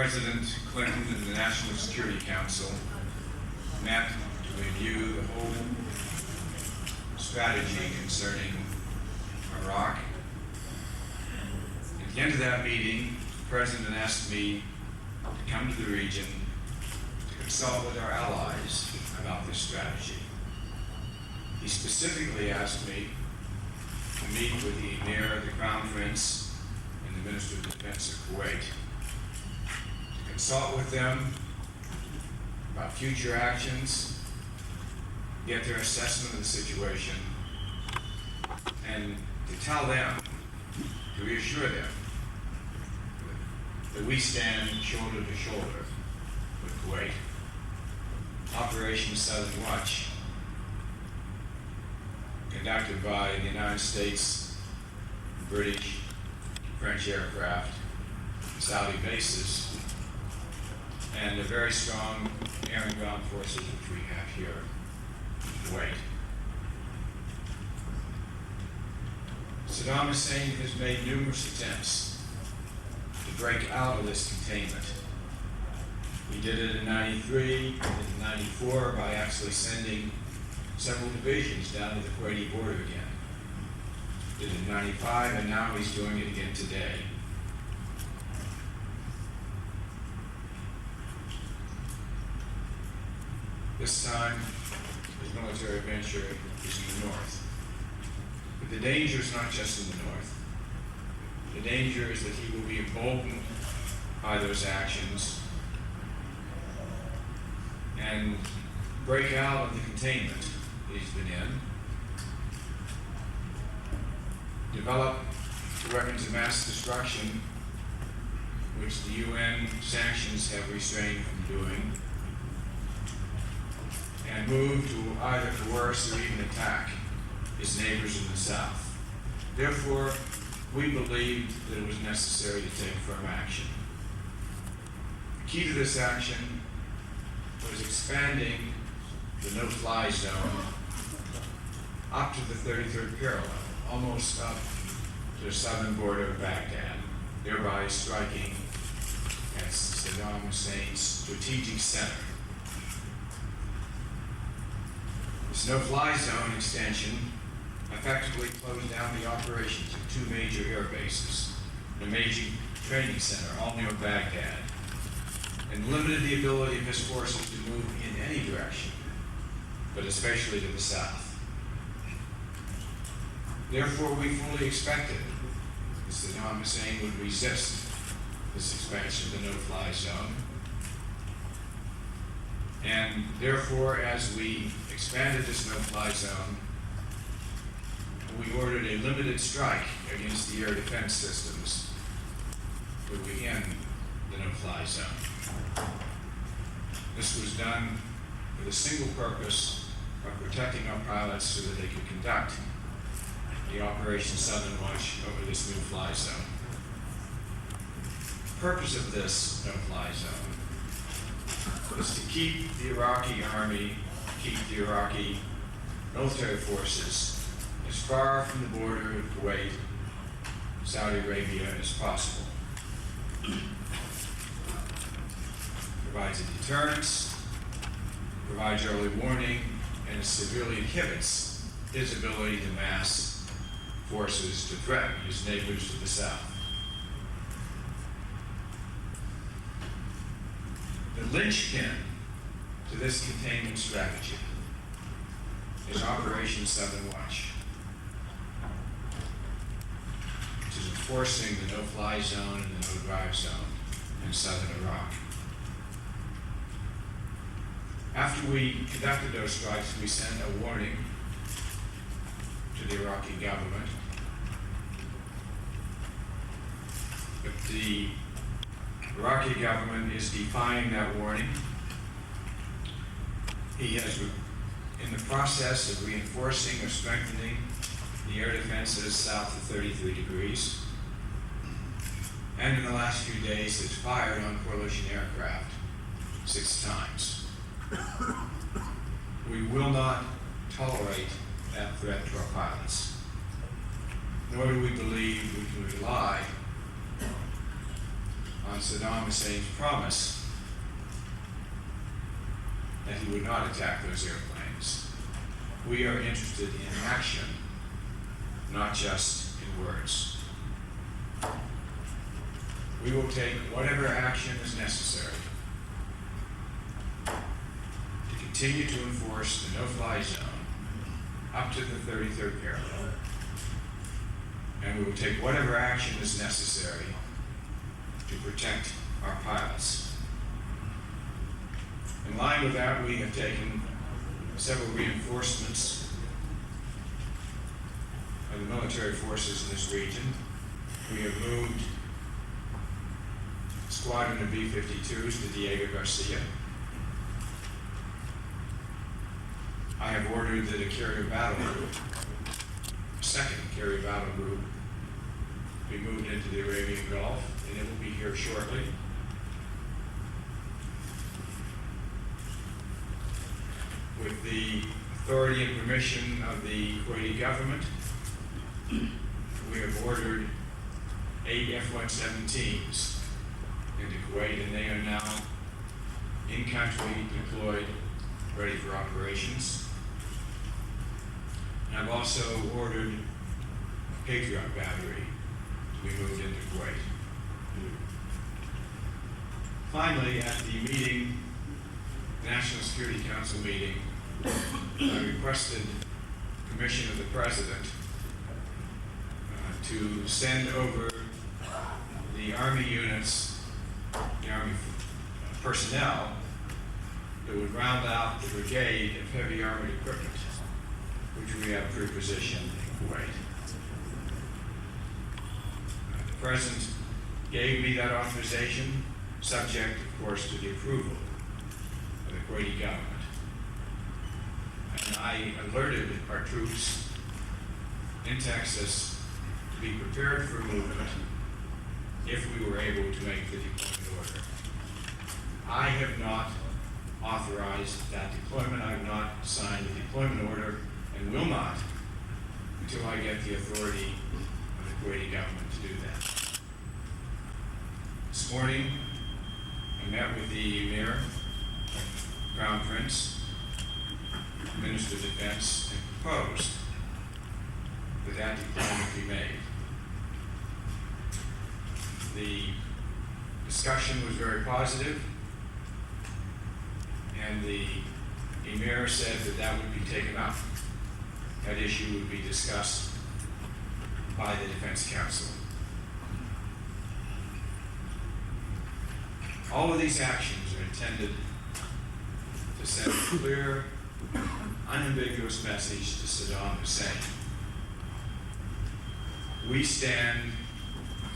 President Clinton and the National Security Council met to review the whole strategy concerning Iraq. At the end of that meeting, the President asked me to come to the region to consult with our allies about this strategy. He specifically asked me to meet with the Amir, the Crown Prince, and the Minister of Defense of Kuwait, to consult with them about future actions, get their assessment of the situation, and to tell them, to reassure them, that we stand shoulder to shoulder with Kuwait. Operation Southern Watch, conducted by the United States, British, French aircraft, Saudi bases, and the very strong air and ground forces which we have here in Kuwait. Saddam Hussein has made numerous attempts to break out of this containment. He did it in '93, he did it in '94 by actually sending several divisions down to the Kuwaiti border again. Did it in '95, and now he's doing it again today. This time, his military venture is in the north. But the danger is not just in the north. The danger is that he will be emboldened by those actions and break out of the containment that he's been in, develop weapons of mass destruction, which the UN sanctions have restrained from doing, and move to either coerce or even attack his neighbors in the south. Therefore, we believed that it was necessary to take firm action. The key to this action was expanding the no-fly zone up to the 33rd parallel, almost up to the southern border of Baghdad, thereby striking at Saddam Hussein's strategic center. This no-fly zone extension effectively closed down the operations of two major air bases, and a major training center all near Baghdad, and limited the ability of his forces to move in any direction, but especially to the south. Therefore, we fully expected that Saddam Hussein would resist this expansion of the no-fly zone. And therefore, as we expanded this no-fly zone, we ordered a limited strike against the air defense systems that we end the no-fly zone. This was done for the single purpose of protecting our pilots so that they could conduct the Operation Southern Watch over this no-fly zone. The purpose of this no-fly zone was to keep the Iraqi army, keep the Iraqi military forces as far from the border of Kuwait, Saudi Arabia as possible. Provides a deterrence, provides early warning, and it severely inhibits his ability to mass forces to threaten his neighbors to the south. The linchpin to this containment strategy is Operation Southern Watch, which is enforcing the no-fly zone and the no-drive zone in southern Iraq. After we conducted those strikes, we sent a warning to the Iraqi government. But the Iraqi government is defying that warning. He is in the process of reinforcing or strengthening the air defenses south of 33 degrees. And in the last few days, has fired on coalition aircraft 6 times. We will not tolerate that threat to our pilots, nor do we believe we can rely on Saddam Hussein's promise that he would not attack those airplanes. We are interested in action, not just in words. We will take whatever action is necessary to continue to enforce the no-fly zone up to the 33rd parallel. And we will take whatever action is necessary to protect our pilots. In line with that, we have taken several reinforcements of the military forces in this region. We have moved a squadron of B-52s to Diego Garcia. I have ordered that a carrier battle group, a second carrier battle group, be moved into the Arabian Gulf, and it will be here shortly. With the authority and permission of the Kuwaiti government, we have ordered 8 F-117s into Kuwait, and they are now in-country deployed, ready for operations. And I've also ordered a Patriot battery to be moved into Kuwait. Finally, at the meeting, National Security Council meeting, I requested permission of the President to send over the Army units, the Army personnel, that would round out the brigade of heavy armored equipment, which we have pre-positioned in Kuwait. The President gave me that authorization, subject, of course, to the approval of the Kuwaiti government. And I alerted our troops in Texas to be prepared for movement if we were able to make the deployment order. I have not authorized that deployment. I have not signed the deployment order and will not until I get the authority of the Kuwaiti government to do that. This morning, I met with the Amir, Crown Prince, Minister of Defense, and proposed that that deployment be made. The discussion was very positive, and the Emir said that that would be taken up. That issue would be discussed by the Defense Council. All of these actions are intended to send a clear, unambiguous message to Saddam Hussein. We stand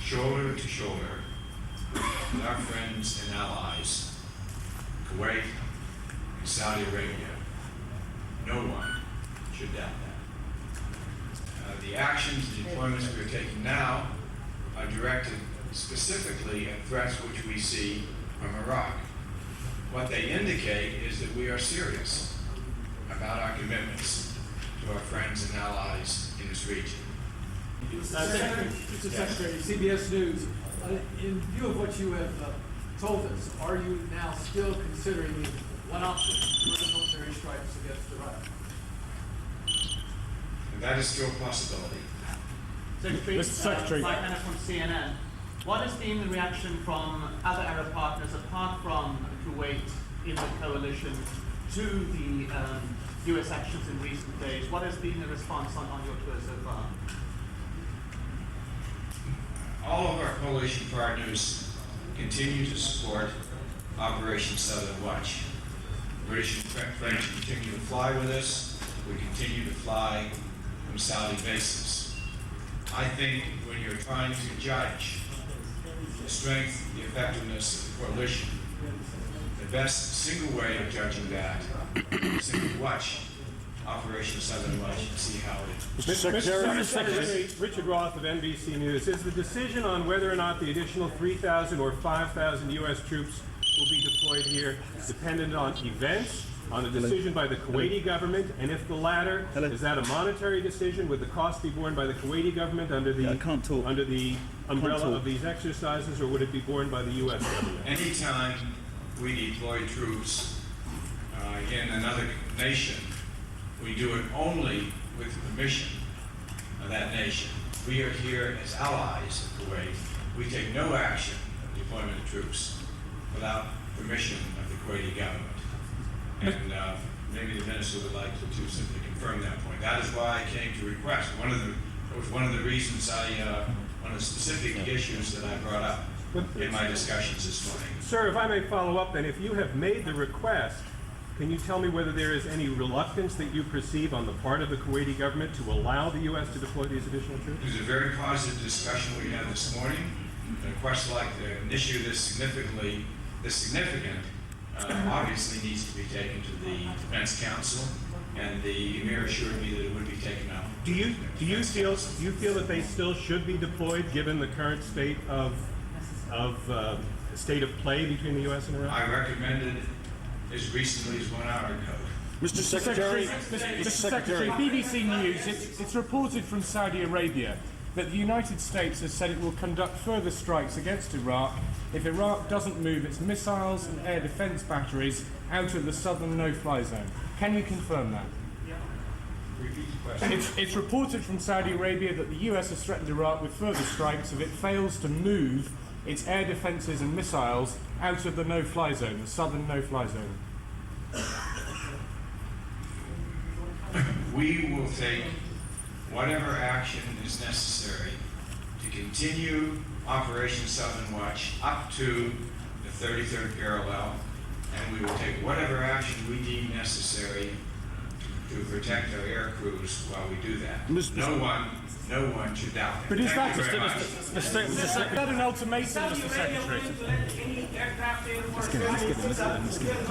shoulder to shoulder with our friends and allies, Kuwait and Saudi Arabia. No one should doubt that. The actions and deployments we are taking now are directed specifically at threats which we see from Iraq. What they indicate is that we are serious about our commitments to our friends and allies in this region. Mr. Secretary, CBS News, in view of what you have told us, are you now still considering one option, further military strikes against Iraq? And that is still a possibility. Secretary, Mike Hanna from CNN. What has been the reaction from other Arab partners apart from Kuwait in the coalition to the US actions in recent days? What has been the response on your tour so far? All of our coalition partners continue to support Operation Southern Watch. British and French continue to fly with us. We continue to fly from Saudi bases. I think when you're trying to judge the strength, the effectiveness of the coalition, the best single way of judging that is simply watch Operation Southern Watch and see how it... Mr. Secretary, Richard Roth of NBC News. Is the decision on whether or not the additional 3,000 or 5,000 U.S. troops will be deployed here dependent on events on a decision by the Kuwaiti government? And if the latter, Hello. is that a monetary decision? Would the cost be borne by the Kuwaiti government under the I can't talk. under the umbrella talk. of these exercises, or would it be borne by the U.S. government? Anytime we deploy troops in another nation, we do it only with the permission of that nation. We are here as allies of Kuwait. We take no action of deployment of troops without permission of the Kuwaiti government. And maybe the minister would like to simply confirm that point. That is why I came to request. It was one of the reasons one of the specific issues that I brought up in my discussions this morning. Sir, if I may follow up then, if you have made the request, can you tell me whether there is any reluctance that you perceive on the part of the Kuwaiti government to allow the U.S. to deploy these additional troops? It was a very positive discussion we had this morning. And a question like an issue this significant obviously needs to be taken to the Defense Council, and the Amir assured me that it would be taken up. Do you feel that they still should be deployed given the current state of play between the U.S. and Iraq? I recommended as recently as 1 hour ago. Mr. Secretary, Mr. Secretary, BBC News, it's reported from Saudi Arabia that the United States has said it will conduct further strikes against Iraq if Iraq doesn't move its missiles and air defense batteries out of the southern no-fly zone. Can you confirm that? Repeat the question. It's reported from Saudi Arabia that the US has threatened Iraq with further strikes if it fails to move its air defences and missiles out of the no-fly zone, the southern no-fly zone. We will take whatever action is necessary to continue Operation Southern Watch up to the 33rd parallel, and we will take whatever action we deem necessary to protect our air crews while we do that. No one should doubt that. But is Thank that, you very much. is that an ultimatum, Mr. Secretary? let's get him.